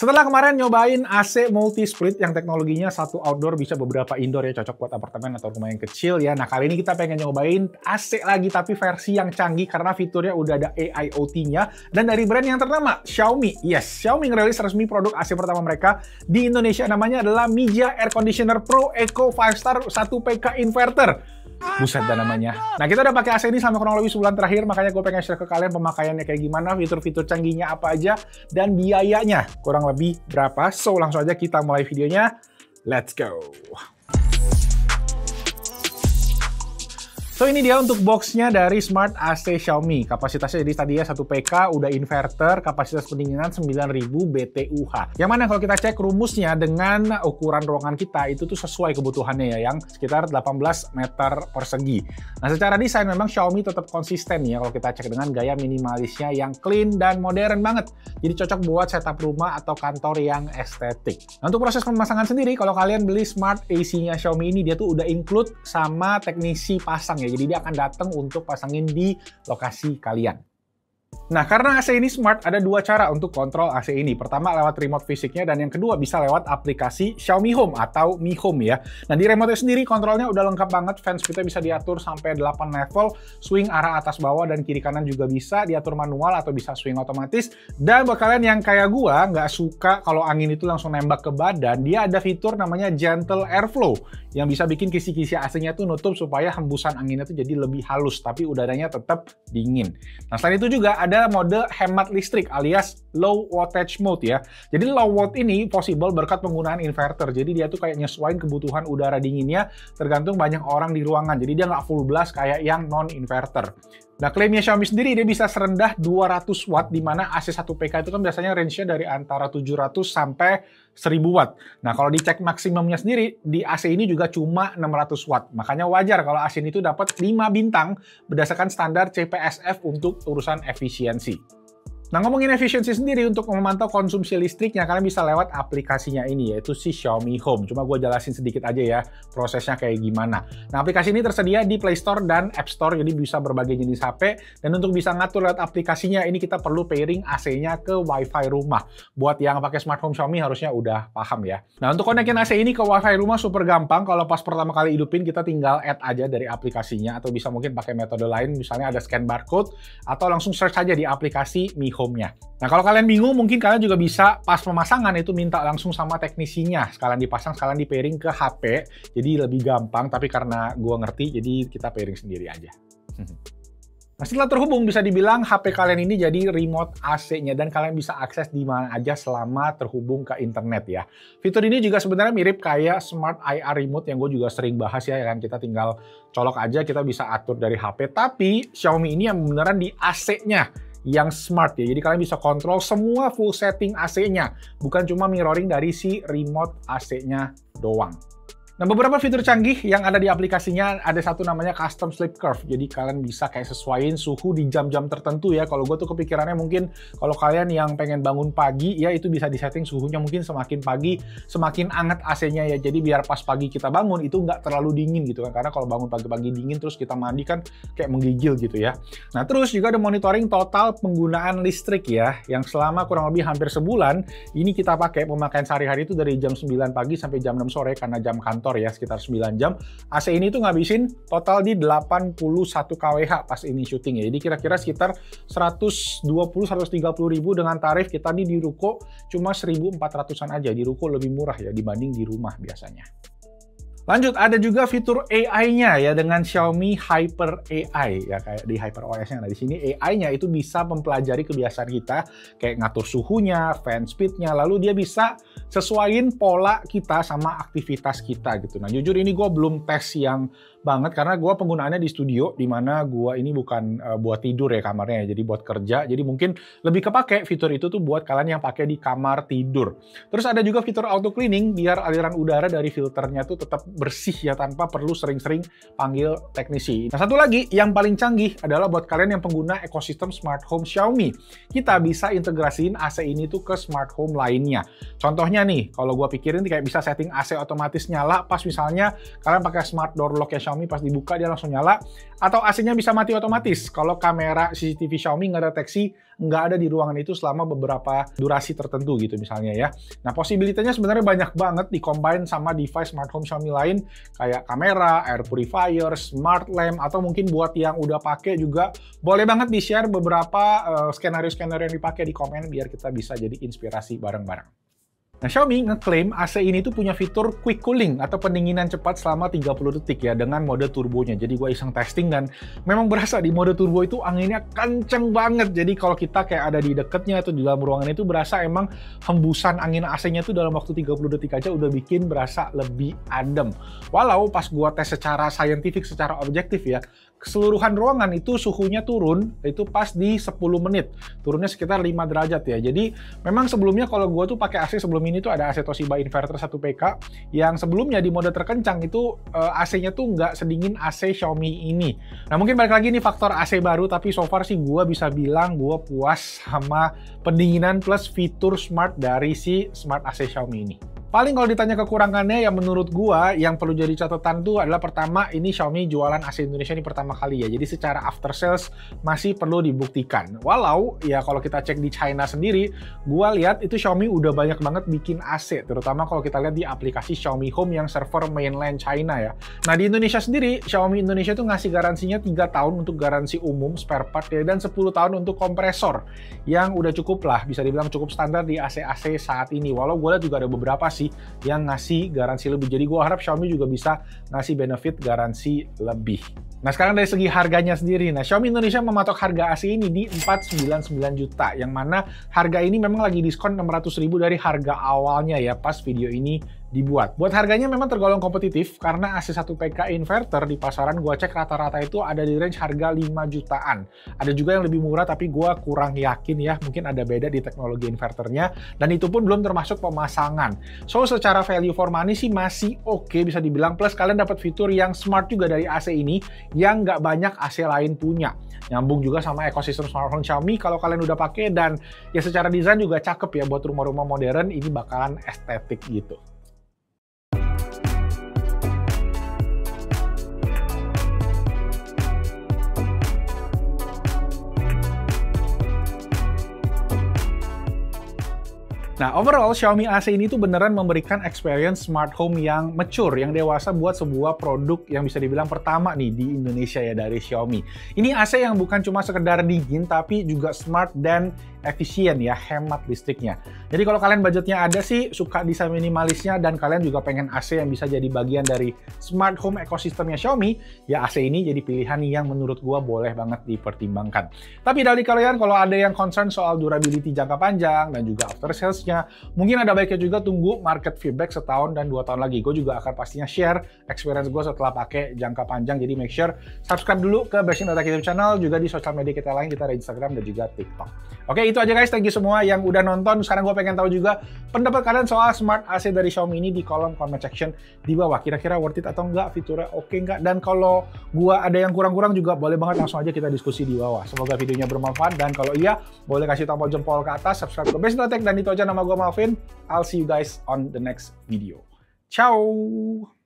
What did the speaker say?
Setelah kemarin nyobain AC multi-split yang teknologinya satu outdoor bisa beberapa indoor ya, cocok buat apartemen atau rumah yang kecil ya. Nah, kali ini kita pengen nyobain AC lagi tapi versi yang canggih karena fiturnya udah ada AIoT-nya dan dari brand yang ternama, Xiaomi. Yes, Xiaomi ngerilis resmi produk AC pertama mereka di Indonesia, namanya adalah Mijia Air Conditioner Pro Eco 5 Star 1PK Inverter. Buset dah namanya. Nah, kita udah pakai AC ini selama kurang lebih sebulan terakhir, makanya gue pengen share ke kalian pemakaiannya kayak gimana, fitur-fitur canggihnya apa aja, dan biayanya kurang lebih berapa. So, langsung aja kita mulai videonya. Let's go! So, ini dia untuk boxnya dari Smart AC Xiaomi. Kapasitasnya jadi tadi ya 1 PK, udah inverter, kapasitas pendinginan 9000 BTUH. Yang mana kalau kita cek rumusnya dengan ukuran ruangan kita, itu tuh sesuai kebutuhannya ya, yang sekitar 18 meter persegi. Nah, secara desain memang Xiaomi tetap konsisten ya, kalau kita cek dengan gaya minimalisnya yang clean dan modern banget. Jadi cocok buat setup rumah atau kantor yang estetik. Nah, untuk proses pemasangan sendiri, kalau kalian beli Smart AC-nya Xiaomi ini, dia tuh udah include sama teknisi pasang ya. Jadi dia akan datang untuk pasangin di lokasi kalian. Nah, karena AC ini smart, ada dua cara untuk kontrol AC ini. Pertama, lewat remote fisiknya, dan yang kedua bisa lewat aplikasi Xiaomi Home atau Mi Home ya. Nah, di remote sendiri kontrolnya udah lengkap banget. Fan speed-nya bisa diatur sampai 8 level, swing arah atas bawah dan kiri kanan juga bisa, diatur manual atau bisa swing otomatis. Dan buat kalian yang kayak gua, nggak suka kalau angin itu langsung nembak ke badan, dia ada fitur namanya Gentle Airflow, yang bisa bikin kisi-kisi AC-nya tuh nutup supaya hembusan anginnya tuh jadi lebih halus, tapi udaranya tetap dingin. Nah, selain itu juga ada mode hemat listrik alias low wattage mode ya. Jadi low watt ini possible berkat penggunaan inverter. Jadi dia tuh kayak nyesuaiin kebutuhan udara dinginnya tergantung banyak orang di ruangan. Jadi dia nggak full blast kayak yang non-inverter. Nah, klaimnya Xiaomi sendiri dia bisa serendah 200 watt, di mana AC 1 PK itu kan biasanya range-nya dari antara 700 sampai 1000 watt. Nah, kalau dicek maksimumnya sendiri, di AC ini juga cuma 600 watt. Makanya wajar kalau AC ini tuh dapat 5 bintang berdasarkan standar CPSF untuk urusan efisiensi. Nah, ngomongin efisiensi sendiri, untuk memantau konsumsi listriknya, kalian bisa lewat aplikasinya ini, yaitu si Xiaomi Home. Cuma gue jelasin sedikit aja ya, prosesnya kayak gimana. Nah, aplikasi ini tersedia di Play Store dan App Store, jadi bisa berbagai jenis HP. Dan untuk bisa ngatur lewat aplikasinya, ini kita perlu pairing AC-nya ke Wi-Fi rumah. Buat yang pakai smart home Xiaomi harusnya udah paham ya. Nah, untuk konekin AC ini ke Wi-Fi rumah super gampang. Kalau pas pertama kali hidupin, kita tinggal add aja dari aplikasinya, atau bisa mungkin pakai metode lain, misalnya ada scan barcode, atau langsung search aja di aplikasi Mi Home-nya. Nah, kalau kalian bingung, mungkin kalian juga bisa pas pemasangan itu minta langsung sama teknisinya. Sekalian dipasang, sekalian di pairing ke HP. Jadi lebih gampang, tapi karena gua ngerti, jadi kita pairing sendiri aja. Nah, setelah terhubung, bisa dibilang HP kalian ini jadi remote AC-nya dan kalian bisa akses di mana aja selama terhubung ke internet ya. Fitur ini juga sebenarnya mirip kayak Smart IR Remote yang gue juga sering bahas ya, kan kita tinggal colok aja, kita bisa atur dari HP. Tapi Xiaomi ini yang beneran di AC-nya yang smart ya, jadi kalian bisa kontrol semua full setting AC-nya, bukan cuma mirroring dari si remote AC-nya doang. Nah, beberapa fitur canggih yang ada di aplikasinya, ada satu namanya Custom Sleep Curve. Jadi kalian bisa kayak sesuaiin suhu di jam-jam tertentu ya. Kalau gue tuh kepikirannya mungkin kalau kalian yang pengen bangun pagi ya, itu bisa disetting suhunya mungkin semakin pagi semakin anget AC-nya ya. Jadi biar pas pagi kita bangun itu nggak terlalu dingin gitu kan. Karena kalau bangun pagi-pagi dingin terus kita mandi kan kayak menggigil gitu ya. Nah, terus juga ada monitoring total penggunaan listrik ya, yang selama kurang lebih hampir sebulan ini kita pakai pemakaian sehari-hari itu dari jam 9 pagi sampai jam 6 sore karena jam kantor ya, sekitar 9 jam. AC ini tuh ngabisin total di 81 kWh pas ini syuting ya. Jadi kira-kira sekitar 120-130 ribu dengan tarif kita nih di ruko cuma 1.400-an aja. Di ruko lebih murah ya dibanding di rumah biasanya. Lanjut, ada juga fitur AI-nya ya dengan Xiaomi Hyper AI ya, kayak di Hyper OS-nya. Nah, di sini AI-nya itu bisa mempelajari kebiasaan kita, kayak ngatur suhunya, fan speed-nya, lalu dia bisa sesuaiin pola kita sama aktivitas kita gitu. Nah, jujur ini gue belum tes yang banget karena gue penggunaannya di studio, di mana gue ini bukan buat tidur ya kamarnya, jadi buat kerja. Jadi mungkin lebih kepake fitur itu tuh buat kalian yang pakai di kamar tidur. Terus ada juga fitur auto cleaning biar aliran udara dari filternya tuh tetap bersih ya, tanpa perlu sering-sering panggil teknisi. Nah, satu lagi yang paling canggih adalah buat kalian yang pengguna ekosistem smart home Xiaomi. Kita bisa integrasiin AC ini tuh ke smart home lainnya. Contohnya nih, kalau gue pikirin kayak bisa setting AC otomatis nyala pas misalnya kalian pakai smart door lock ya Xiaomi pas dibuka dia langsung nyala, atau AC-nya bisa mati otomatis kalau kamera CCTV Xiaomi ngedeteksi nggak ada di ruangan itu selama beberapa durasi tertentu gitu misalnya ya. Nah, posibilitasnya sebenarnya banyak banget di-combine sama device smart home Xiaomi lain kayak kamera, air purifier, smart lamp, atau mungkin buat yang udah pakai juga boleh banget di-share beberapa skenario-skenario yang dipakai di komen biar kita bisa jadi inspirasi bareng-bareng. Nah, Xiaomi ngeklaim AC ini tuh punya fitur quick cooling atau pendinginan cepat selama 30 detik ya dengan mode turbonya. Jadi gue iseng testing dan memang berasa di mode turbo itu anginnya kenceng banget. Jadi kalau kita kayak ada di deketnya atau di dalam ruangan itu berasa emang hembusan angin AC-nya tuh dalam waktu 30 detik aja udah bikin berasa lebih adem. Walau pas gue tes secara saintifik, secara objektif ya, keseluruhan ruangan itu suhunya turun itu pas di 10 menit. Turunnya sekitar 5 derajat ya. Jadi memang sebelumnya kalau gue tuh pakai AC sebelum ini tuh ada AC Toshiba inverter 1 PK yang sebelumnya di mode terkencang itu AC-nya tuh nggak sedingin AC Xiaomi ini. Nah, mungkin balik lagi nih faktor AC baru, tapi so far sih gue bisa bilang gue puas sama pendinginan plus fitur smart dari si smart AC Xiaomi ini. Paling kalau ditanya kekurangannya yang menurut gua yang perlu jadi catatan tuh adalah pertama, ini Xiaomi jualan AC Indonesia ini pertama kali ya. Jadi secara after sales masih perlu dibuktikan. Walau ya kalau kita cek di China sendiri, gua lihat itu Xiaomi udah banyak banget bikin AC, terutama kalau kita lihat di aplikasi Xiaomi Home yang server mainland China ya. Nah, di Indonesia sendiri, Xiaomi Indonesia tuh ngasih garansinya 3 tahun untuk garansi umum spare part ya, dan 10 tahun untuk kompresor yang udah cukup lah, bisa dibilang cukup standar di AC-AC saat ini. Walau gue lihat juga ada beberapa sih yang ngasih garansi lebih. Jadi gue harap Xiaomi juga bisa ngasih benefit garansi lebih. Nah, sekarang dari segi harganya sendiri. Nah, Xiaomi Indonesia mematok harga AC ini di 499 juta, yang mana harga ini memang lagi diskon 600.000 dari harga awalnya ya pas video ini dibuat. Buat harganya memang tergolong kompetitif karena AC 1 PK inverter di pasaran gua cek rata-rata itu ada di range harga 5 jutaan. Ada juga yang lebih murah tapi gua kurang yakin ya, mungkin ada beda di teknologi inverternya, dan itu pun belum termasuk pemasangan. So, secara value for money sih masih oke bisa dibilang, plus kalian dapat fitur yang smart juga dari AC ini yang nggak banyak AC lain punya. Nyambung juga sama ekosistem smartphone Xiaomi kalau kalian udah pakai, dan ya secara desain juga cakep ya buat rumah-rumah modern, ini bakalan estetik gitu. Nah, overall Xiaomi AC ini tuh beneran memberikan experience smart home yang mature, yang dewasa buat sebuah produk yang bisa dibilang pertama nih di Indonesia ya dari Xiaomi. Ini AC yang bukan cuma sekedar dingin, tapi juga smart dan efisien ya, hemat listriknya. Jadi kalau kalian budgetnya ada sih, suka desain minimalisnya, dan kalian juga pengen AC yang bisa jadi bagian dari smart home ekosistemnya Xiaomi, ya AC ini jadi pilihan yang menurut gua boleh banget dipertimbangkan. Tapi dari kalian kalau ada yang concern soal durability jangka panjang dan juga after sales-nya, mungkin ada baiknya juga tunggu market feedback setahun dan 2 tahun lagi. Gue juga akan pastinya share experience gue setelah pakai jangka panjang. Jadi make sure subscribe dulu ke Bashing Data YouTube channel, juga di sosial media kita lain, kita ada Instagram dan juga TikTok. Oke, itu aja guys. Thank you semua yang udah nonton. Sekarang gue pengen tahu juga pendapat kalian soal smart AC dari Xiaomi ini di kolom comment section di bawah. Kira-kira worth it atau enggak? Fiturnya oke enggak? Dan kalau gue ada yang kurang-kurang juga boleh banget langsung aja kita diskusi di bawah. Semoga videonya bermanfaat, dan kalau iya boleh kasih tombol jempol ke atas, subscribe ke Bashing Data Tech, dan itu aja. Nama gue Malvin. I'll see you guys on the next video. Ciao!